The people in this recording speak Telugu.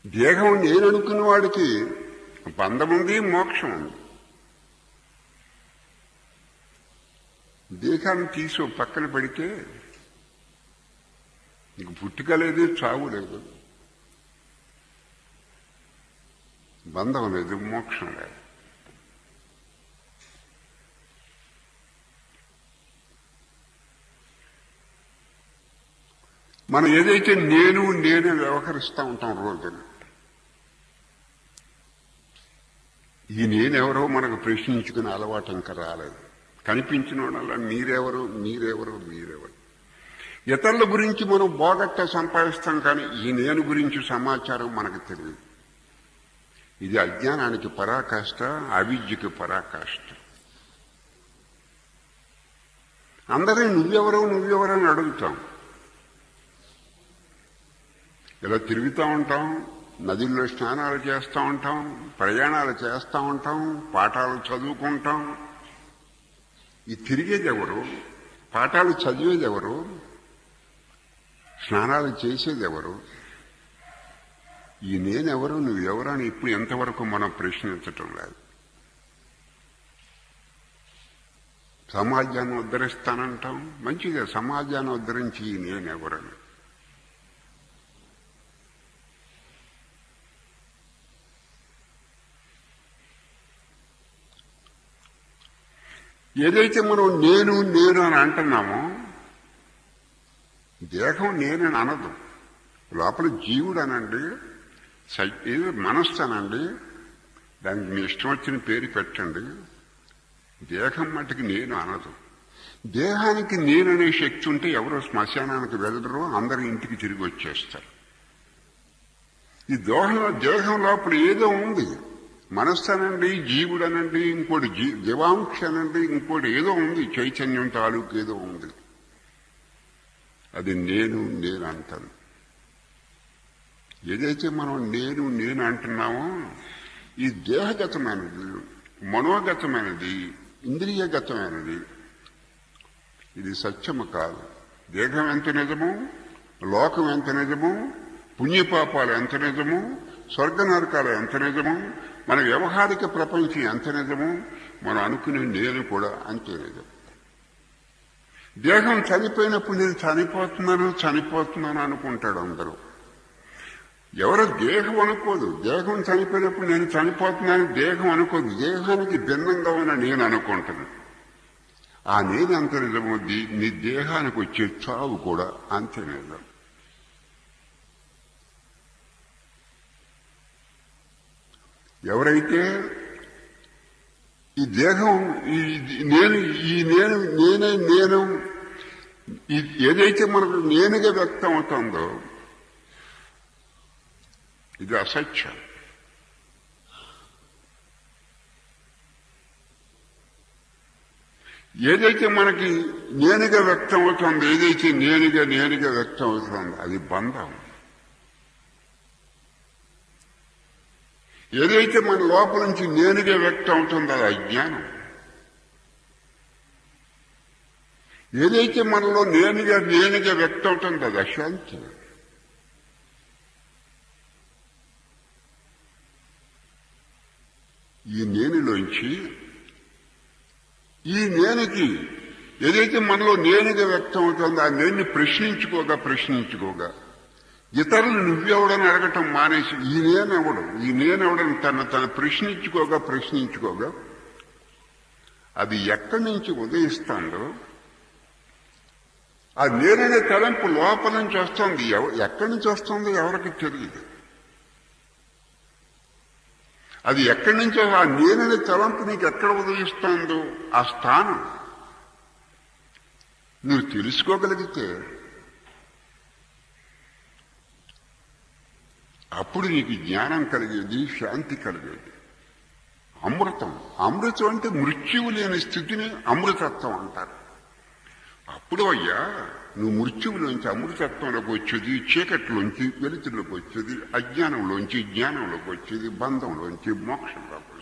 దేహం నేను అనుకున్న వాడికి బంధం ఉంది, మోక్షం ఉంది. దేహాన్ని తీసి పక్కన పెడితే నీకు పుట్టుక లేదు, చావు లేదు, బంధం లేదు, మోక్షం లేదు. మనం ఏదైతే నేను వ్యవహరిస్తూ ఉంటాం రోజున, ఈ నేనెవరో మనకు ప్రశ్నించుకునే అలవాటు ఇంకా రాలేదు. కనిపించిన వాళ్ళ మీరెవరు. ఇతరుల గురించి మనం బాగట్ట సంపాదిస్తాం, కానీ ఈ నేను గురించి సమాచారం మనకు తెలియదు. ఇది అజ్ఞానానికి పరాకాష్ట, అవిద్యకి పరాకాష్ట. అందరినీ నువ్వెవరు అని అడుగుతాం. ఇలా తిరుగుతూ ఉంటాం, నదుల్లో స్నానాలు చేస్తూ ఉంటాం, ప్రయాణాలు చేస్తూ ఉంటాం, పాఠాలు చదువుకుంటాం. ఈ తిరిగేది ఎవరు? పాఠాలు చదివేది ఎవరు? స్నానాలు చేసేది ఎవరు? ఈ నేనెవరు, నువ్వెవరు అని ఇప్పుడు ఎంతవరకు మనం ప్రశ్నించటం లేదు. సమాజాన్ని ఉద్ధరిస్తానంటాం, మంచిదే. సమాజాన్ని ఉద్ధరించి ఈ నేనెవరని ఏదైతే మనం నేను అని అంటున్నామో, దేహం నేనని అనదు. లోపల జీవుడు అనండి, మనస్సు అనండి, దానికి మీ ఇష్టం వచ్చిన పేరు పెట్టండి. దేహం మటుకు నేను అనదు. దేహానికి నేననే శక్తి ఉంటే ఎవరో శ్మశానానికి వెళ్ళరు, అందరూ ఇంటికి తిరిగి వచ్చేస్తారు. ఈ దేహం లోపల ఏదో ఉంది. మనస్సు అనండి, జీవుడు అనండి, ఇంకోటి జీవాంశ అనండి, ఇంకోటి ఏదో ఉంది, చైతన్యం తాలూకు ఏదో ఉంది. అది నేను అంటాను. ఏదైతే మనం నేను అంటున్నామో, ఈ దేహగతమైనది, మనోగతమైనది, ఇంద్రియగతమైనది, ఇది సత్యము కాదు. దేహం ఎంత నిజము, లోకం ఎంత నిజము, పుణ్యపాపాలు ఎంత నిజము, స్వర్గ నరకాలు ఎంత నిజము, మన వ్యవహారిక ప్రపంచం ఎంత నిజము, మనం అనుకునే నేను కూడా అంతే నిజం. దేహం చనిపోయినప్పుడు నేను చనిపోతున్నాను అనుకుంటాడు అందరూ. ఎవరో దేహం అనుకోదు. దేహం చనిపోయినప్పుడు నేను చనిపోతున్నాను దేహం అనుకోదు. దేహానికి భిన్నంగా ఉన్న నేను అనుకుంటాను. ఆ నేను అంత నిజము. నీ దేహానికి వచ్చే చావు కూడా అంతే నిజం. ఎవరైతే ఈ దేహం నేను ఏదైతే మనకు నేనుగా వ్యక్తం అవుతుందో ఇది అసత్యం. ఏదైతే మనకి నేనుగా వ్యక్తం అవుతుందో, ఏదైతే నేనుగా వ్యక్తం అవుతుందో అది బంధం. ఏదైతే మన లోపల నుంచి నేనుగా వ్యక్తం అవుతుందో అది అజ్ఞానం. ఏదైతే మనలో నేనుగా వ్యక్తం అవుతుందో అది అశాంతి. ఈ నేనులోంచి ఈ నేనుకి ఏదైతే మనలో నేనుగా వ్యక్తం అవుతుందో ఆ నేను ప్రశ్నించుకోగా ఇతరులు నువ్వెవడని అడగటం మానేసి ఈ నేనెవడని తను ప్రశ్నించుకోగా అది ఎక్కడి నుంచి ఉదయిస్తుందో ఆ నేననే తలంపు లోపల నుంచి వస్తుంది. ఎక్కడి నుంచి వస్తుందో ఎవరికి తెలియదు. అది ఎక్కడి నుంచో ఆ నేననే తలంపు నీకు ఎక్కడ ఉదయిస్తుందో ఆ స్థానం నువ్వు తెలుసుకోగలిగితే అప్పుడు నీకు జ్ఞానం కలిగేది, శాంతి కలిగేది. అమృతం అంటే మృత్యువు లేని స్థితిని అమృతత్వం అంటారు. అప్పుడు అయ్యా నువ్వు మృత్యువులోంచి అమృతత్వంలోకి వచ్చేది, చీకట్లోంచి వెలుతురులోకి వచ్చేది, అజ్ఞానంలోంచి జ్ఞానంలోకి వచ్చేది, బంధంలోంచి మోక్షంలోకి